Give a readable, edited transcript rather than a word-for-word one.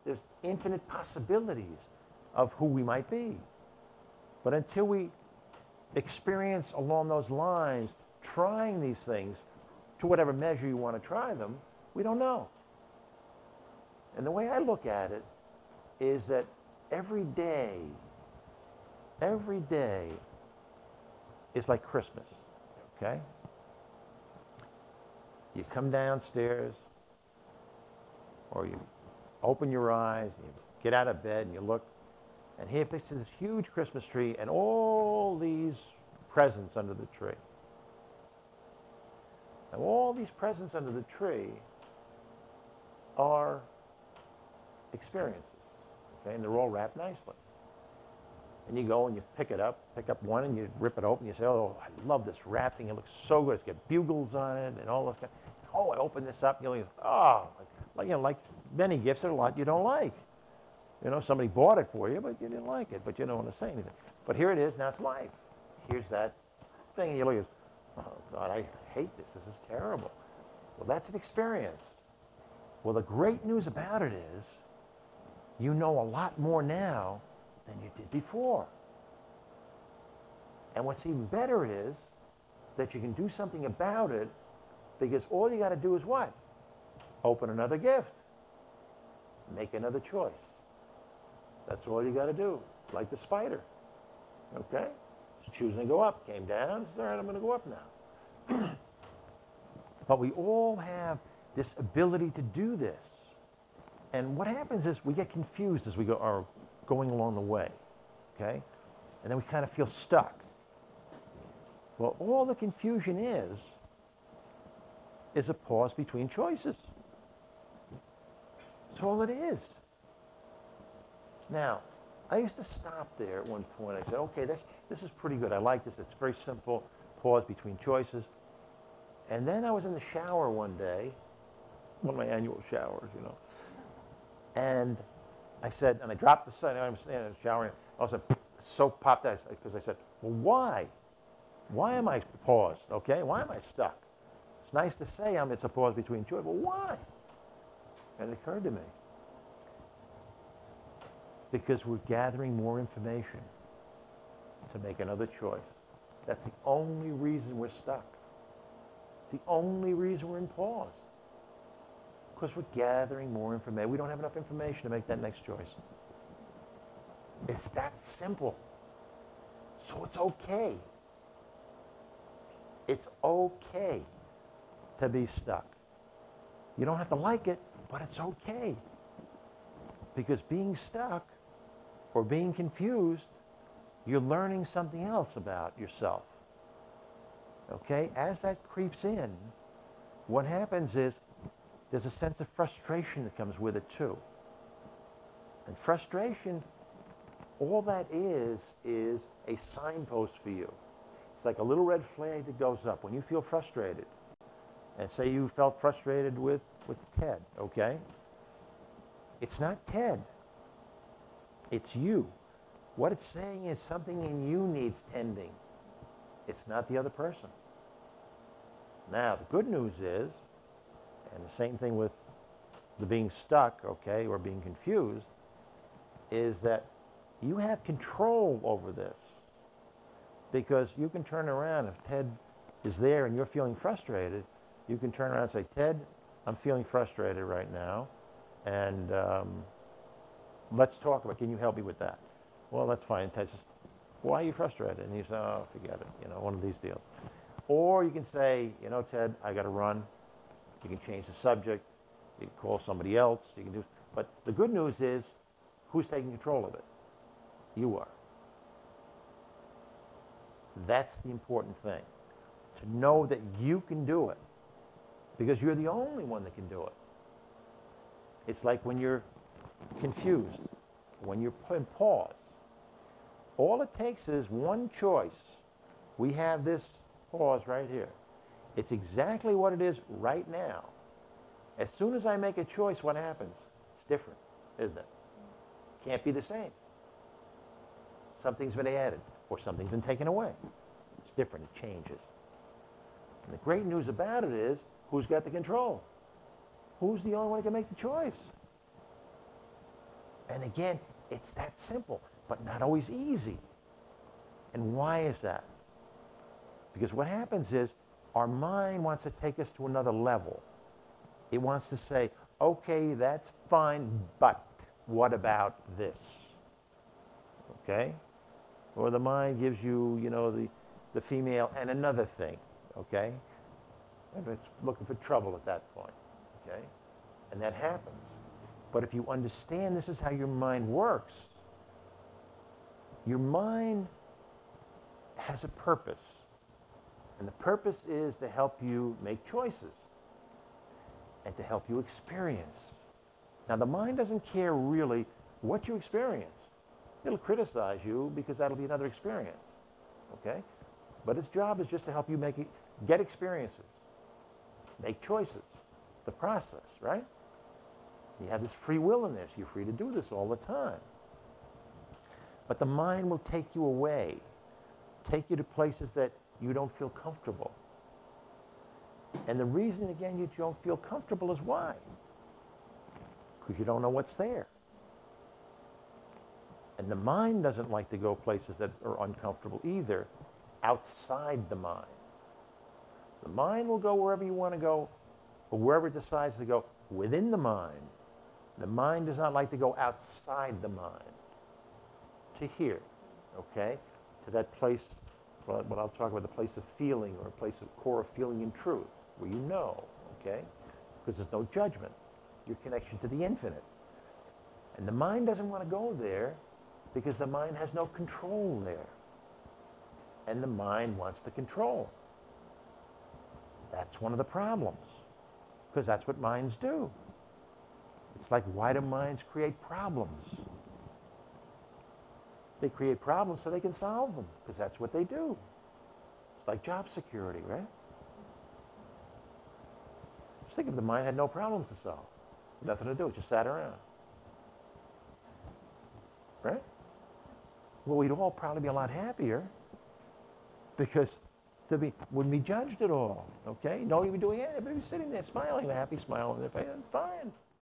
there's infinite possibilities of who we might be. But until we experience along those lines, trying these things to whatever measure you want to try them, we don't know. And the way I look at it is that every day is like Christmas, okay? You come downstairs, or you open your eyes, and you get out of bed and you look, and here pictures this huge Christmas tree and all these presents under the tree. Now all these presents under the tree are experiences, okay, and they're all wrapped nicely. And you go and you pick up one and you rip it open, and you say, oh, I love this wrapping, it looks so good, it's got bugles on it and all that. Oh, I open this up, and you're like, oh, like many gifts, there's a lot you don't like. You know, somebody bought it for you, but you didn't like it, but you don't want to say anything. But here it is, now it's life. Here's that thing, and you look at it, oh, God, I hate this. This is terrible. Well, that's an experience. Well, the great news about it is you know a lot more now than you did before. And what's even better is that you can do something about it, because all you got to do is what? Open another gift. Make another choice. That's all you got to do. Like the spider. Okay? It's choosing to go up. Came down. It's all right, I'm going to go up now. But we all have this ability to do this. And what happens is we get confused as we are going along the way. Okay? And then we kind of feel stuck. Well, all the confusion is a pause between choices. That's all it is. Now, I used to stop there at one point. I said, okay, this is pretty good. I like this. It's very simple. Pause between choices. And then I was in the shower one day, one of my annual showers, you know. And I said, and I dropped the soap. I'm standing in the shower, and all of a sudden, soap popped out. Because I said, well, why? Why am I paused, okay? Why am I stuck? It's nice to say it's a pause between choices, but why? And it occurred to me. Because we're gathering more information to make another choice. That's the only reason we're stuck. It's the only reason we're in pause. Because we're gathering more information. We don't have enough information to make that next choice. It's that simple. So it's okay. It's okay to be stuck. You don't have to like it, but it's okay. Because being stuck or being confused, you're learning something else about yourself. Okay? As that creeps in, what happens is there's a sense of frustration that comes with it too. And frustration, all that is a signpost for you. It's like a little red flag that goes up when you feel frustrated. And say you felt frustrated with Ted, okay? It's not Ted. It's you. What it's saying is something in you needs tending. It's not the other person. Now, the good news is, and the same thing with the being stuck, okay, or being confused, is that you have control over this. Because you can turn around, if Ted is there and you're feeling frustrated, you can turn around and say, Ted, I'm feeling frustrated right now, and let's talk about it. Can you help me with that? Well, that's fine. Ted says, why are you frustrated? And you say, oh, forget it, you know, one of these deals. Or you can say, you know, Ted, I got to run. You can change the subject. You can call somebody else. You can do. But the good news is, who's taking control of it? You are. That's the important thing. To know that you can do it. Because you're the only one that can do it. It's like when you're confused, when you're in pause. All it takes is one choice. We have this pause right here. It's exactly what it is right now. As soon as I make a choice, what happens? It's different, isn't it? Can't be the same. Something's been added or something's been taken away. It's different. It changes. And the great news about it is, who's got the control? Who's the only one who can make the choice? And again, it's that simple, but not always easy. And why is that? Because what happens is our mind wants to take us to another level. It wants to say, okay, that's fine, but what about this? Okay? Or the mind gives you, the female and another thing, okay? And it's looking for trouble at that point, okay? And that happens. But if you understand this is how your mind works, your mind has a purpose. And the purpose is to help you make choices and to help you experience. Now, the mind doesn't care really what you experience. It'll criticize you because that'll be another experience, okay? But its job is just to help you get experiences, make choices, the process, right? You have this free will in there, so you're free to do this all the time. But the mind will take you away, take you to places that you don't feel comfortable. And the reason, again, you don't feel comfortable is why? Because you don't know what's there. And the mind doesn't like to go places that are uncomfortable either, outside the mind. The mind will go wherever you want to go, or wherever it decides to go within the mind. The mind does not like to go outside the mind. To here, okay? To that place, what I'll talk about, the place of feeling, or a place of core of feeling and truth, where you know, okay? Because there's no judgment. Your connection to the infinite. And the mind doesn't want to go there because the mind has no control there. And the mind wants to control. That's one of the problems, because that's what minds do. It's like, why do minds create problems? They create problems so they can solve them, because that's what they do. It's like job security, right? Just think if the mind had no problems to solve. Nothing to do, just sat around. Right? Well, we'd all probably be a lot happier, because wouldn't be judged at all, okay? Nobody would be doing anything. Everybody would be sitting there smiling, happy, smiling. Fine.